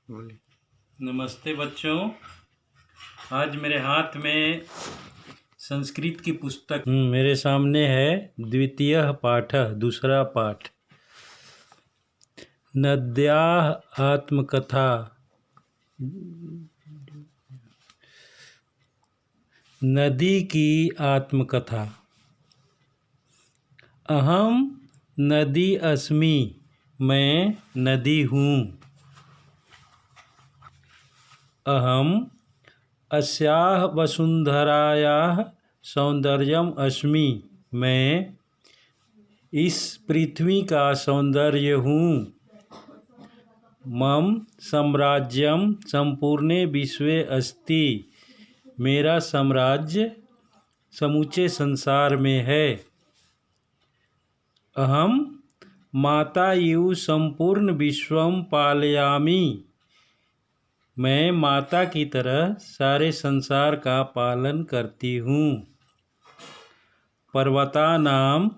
बोलिए। नमस्ते बच्चों। आज मेरे हाथ में संस्कृत की पुस्तक मेरे सामने है। द्वितीय पाठ, दूसरा पाठ। नद्याः आत्मकथा। नदी की आत्मकथा। अहम नदी अस्मि, मैं नदी हूँ। अहम अस्याः वसुंधरायाः सौंदर्यम अस्मि, मैं इस पृथ्वी का सौंदर्य हूँ। मम साम्राज्यम संपूर्णे विश्वे अस्ति, मेरा साम्राज्य समूचे संसार में है। अहम माता इव संपूर्ण विश्वम पालयामि, मैं माता की तरह सारे संसार का पालन करती हूँ। पर्वतानाम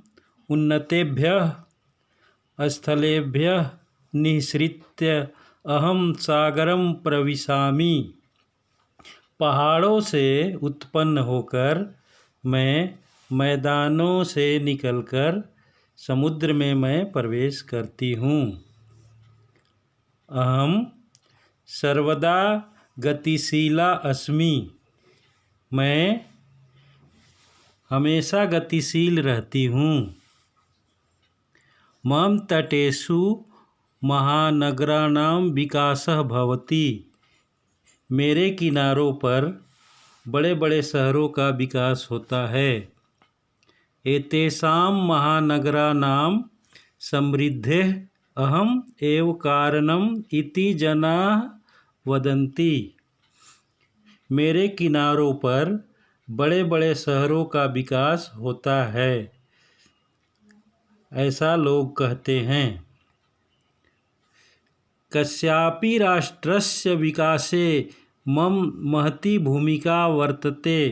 उन्नतेभ्यः स्थलेभ्यः निःसृत्य अहम सागरम प्रविशामि, पहाड़ों से उत्पन्न होकर मैं मैदानों से निकलकर समुद्र में मैं प्रवेश करती हूँ। अहम सर्वदा गतिशीला अस्मि, मैं हमेशा गतिशील रहती हूँ। मम तटेषु महानगराणां विकासः भवति, मेरे किनारों पर बड़े बड़े शहरों का विकास होता है। एतेषां महानगराणां समृद्धेः अहम एव कारणम इति जनाः वदन्ति, मेरे किनारों पर बड़े बड़े शहरों का विकास होता है, ऐसा लोग कहते हैं। कस्यापि राष्ट्रस्य विकासे मम महती भूमिका वर्तते,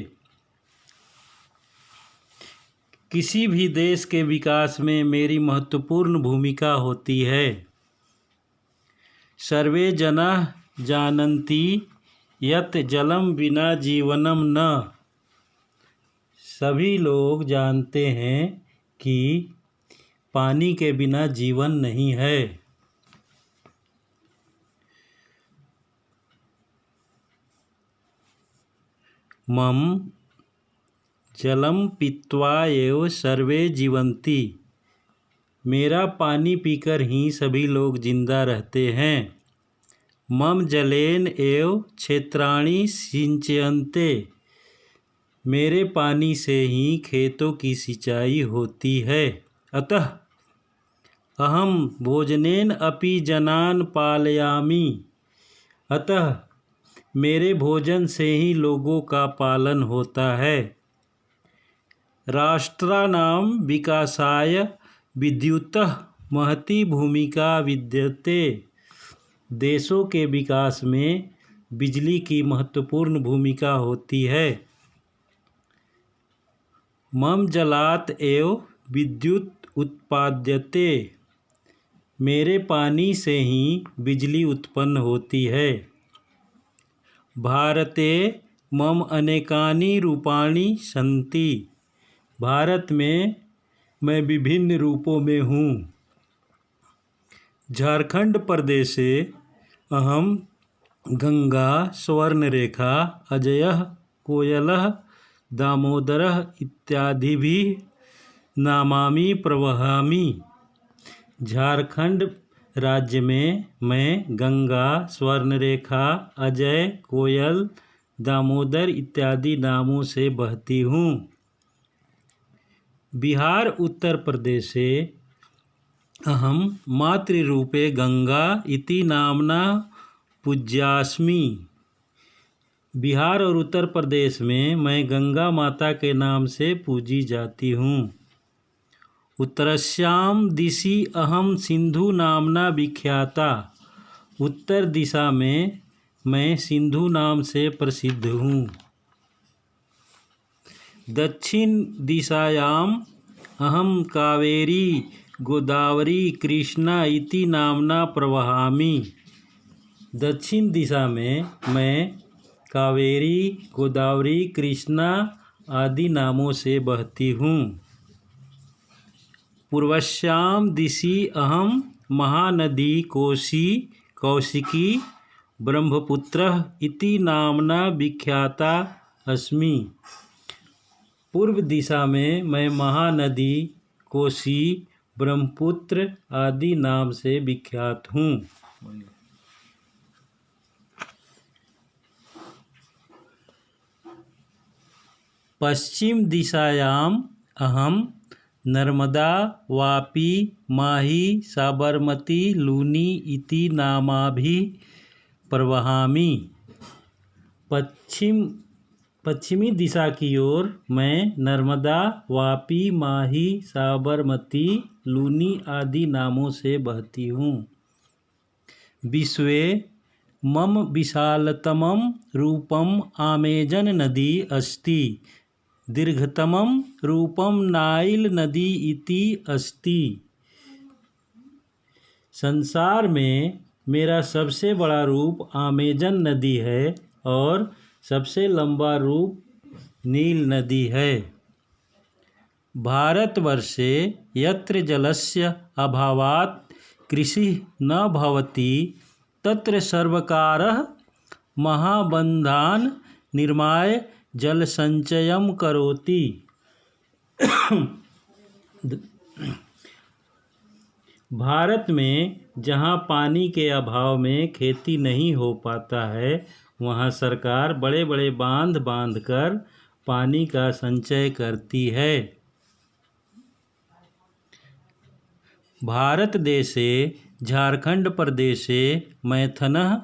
किसी भी देश के विकास में मेरी महत्वपूर्ण भूमिका होती है। सर्वे जनाः जानन्ति यत् जलम बिना जीवनम न, सभी लोग जानते हैं कि पानी के बिना जीवन नहीं है। मम जलम पीत्वा एव सर्वे जीवन्ति, मेरा पानी पीकर ही सभी लोग जिंदा रहते हैं। मम जलेन एव क्षेत्राणि सिंच्यन्ते, मेरे पानी से ही खेतों की सिंचाई होती है। अतः अहम भोजनेन अपि जनान् पालयामि, अतः मेरे भोजन से ही लोगों का पालन होता है। राष्ट्राणां विकासाय विद्युतः महती भूमिका विद्यते, देशों के विकास में बिजली की महत्वपूर्ण भूमिका होती है। मम जलात् एव विद्युत उत्पाद्यते, मेरे पानी से ही बिजली उत्पन्न होती है। भारते मम अनेकानि रूपाणि सन्ति, भारत में मैं विभिन्न रूपों में हूँ। झारखंड प्रदेशे अहम गंगा स्वर्णरेखा अजयः कोयलः दामोदरः इत्यादिभिः नामामि प्रवहामि, झारखंड राज्य में मैं गंगा, स्वर्णरेखा, अजय, कोयल, दामोदर इत्यादि नामों से बहती हूँ। बिहार उत्तर प्रदेशे अहम मातृरूपे गंगा इति नामना पूज्यास्मि, बिहार और उत्तर प्रदेश में मैं गंगा माता के नाम से पूजी जाती हूँ। उत्तरस्यां दिशि अहम सिंधु नामना विख्याता, उत्तर दिशा में मैं सिंधु नाम से प्रसिद्ध हूँ। दक्षिण दिशायां अहम कावेरी गोदावरी कृष्णा इति नामना प्रवहामि, दक्षिण दिशा में मैं कावेरी, गोदावरी, कृष्णा आदि नामों से बहती हूँ। पूर्वस्यां दिशि अहम महानदी कोशी कौशिकी ब्रह्मपुत्रः इति नाम्ना विख्याता अस्मि। पूर्व दिशा में मैं महानदी कोशी ब्रह्मपुत्र आदि नाम से विख्यात हूँ। पश्चिम दिशायाम अहम नर्मदा, वापी, माही, साबरमती, लूनी इति नामाभिः प्रवहामि। पश्चिमी दिशा की ओर मैं नर्मदा, वापी, माही, साबरमती, लूनी आदि नामों से बहती हूँ। विश्वे मम विशालतमं रूपम आमेजन नदी अस्ति। दीर्घतमं रूपम नाइल नदी इति अस्ति। संसार में मेरा सबसे बड़ा रूप आमेजन नदी है और सबसे लंबा रूप नील नदी है। भारतवर्षे यत्र जलस्य अभावात् कृषिः न भवति तत्र सर्वकारः महाबन्धान् निर्माय जल संचयं करोति। भारत में जहाँ पानी के अभाव में खेती नहीं हो पाता है वहाँ सरकार बड़े बड़े बांध बांधकर पानी का संचय करती है। भारत देशे झारखंड प्रदेशे मैथनः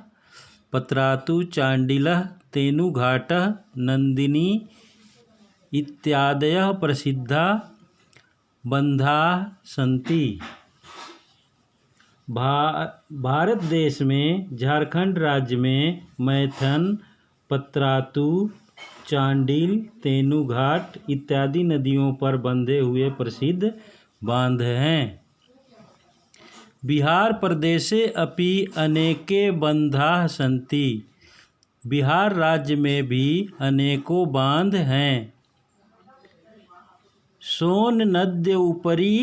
पत्रातु चांडिलः तेनुघाटः नंदिनी इत्यादयः प्रसिद्धा बंधाः सन्ति। भारत देश में झारखंड राज्य में मैथन, पत्रातु, चांडिल, तेनुघाट इत्यादि नदियों पर बंधे हुए प्रसिद्ध बांध हैं। बिहार प्रदेशे अपि अनेके बंधाः सन्ति। बिहार राज्य में भी अनेकों बांध हैं। सोन नद्य उपरी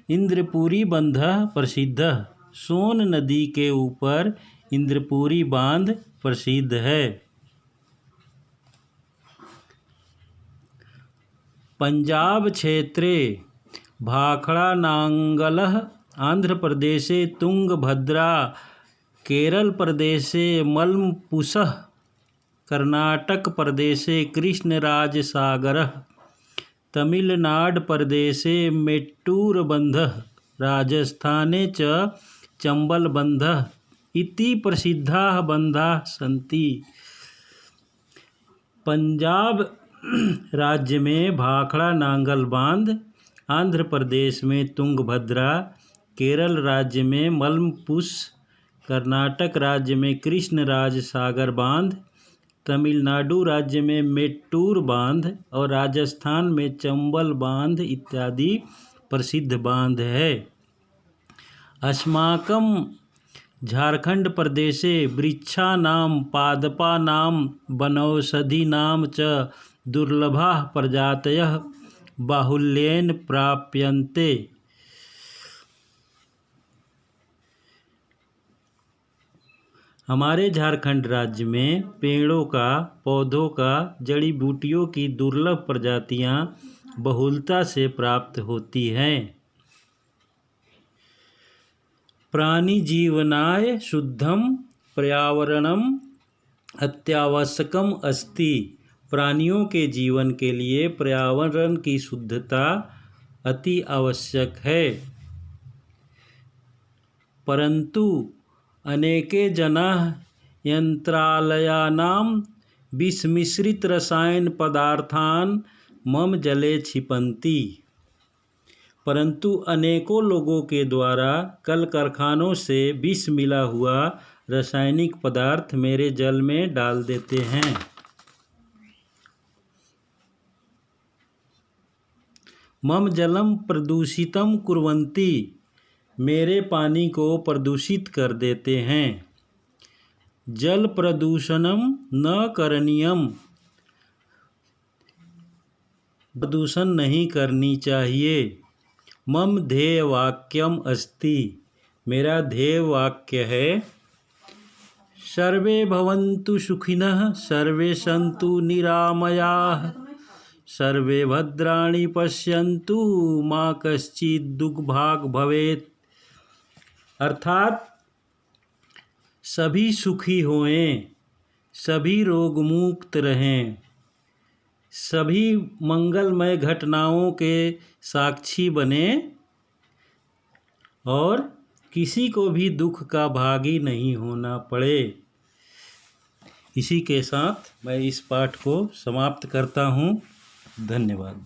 इंद्रपुरी बंधः प्रसिद्धः। सोन नदी के ऊपर इंद्रपुरी बांध प्रसिद्ध है। पंजाब क्षेत्रे भाखड़ा नांगलः, आंध्र प्रदेशे तुंगभद्रा, केरल प्रदेशे मलमपुषः, कर्नाटक प्रदेशे कृष्णराजसागरः, तमिलनाडु प्रदेशे मेट्टूरबन्धः, राजस्थाने च चंबलबन्धः इति प्रसिद्धाः बन्धाः सन्ति। पंजाब राज्य में भाखड़ा नांगल बांध, आंध्र प्रदेश में तुंगभद्रा, केरल राज्य में मलमपुष, कर्नाटक राज्य में कृष्णराज सागर बांध, तमिलनाडु राज्य में मेट्टूर बांध और राजस्थान में चंबल बांध इत्यादि प्रसिद्ध बांध है। अस्माकं झारखंड प्रदेशे वृक्षाणां पादपानां वनौषधीनां च दुर्लभाः प्रजातयः बाहुल्येन प्राप्यन्ते। हमारे झारखंड राज्य में पेड़ों का, पौधों का, जड़ी बूटियों की दुर्लभ प्रजातियां बहुलता से प्राप्त होती हैं। प्राणी जीवनाय शुद्धम पर्यावरणम अत्यावश्यकम अस्ति। प्राणियों के जीवन के लिए पर्यावरण की शुद्धता अति आवश्यक है। परंतु अनेके जनाः यंत्रालयानां विषमिश्रित रसायन पदार्थान् मम जले क्षिपन्ति। परंतु अनेकों लोगों के द्वारा कल कारखानों से विष मिला हुआ रासायनिक पदार्थ मेरे जल में डाल देते हैं। मम जलम प्रदूषितम कुर्वन्ति, मेरे पानी को प्रदूषित कर देते हैं। जल प्रदूषणम न करणीयम, प्रदूषण नहीं करनी चाहिए। मम ध्येय वाक्यम अस्ति, मेरा ध्येय वाक्य है सर्वे भवन्तु सुखिनः सर्वे सन्तु निरामयाः सर्वे भद्राणि पश्यन्तु मा कश्चित् दुर्भाग् भवेत्। अर्थात सभी सुखी होएं, सभी रोग मुक्त रहें, सभी मंगलमय घटनाओं के साक्षी बने और किसी को भी दुख का भागी नहीं होना पड़े। इसी के साथ मैं इस पाठ को समाप्त करता हूँ। धन्यवाद।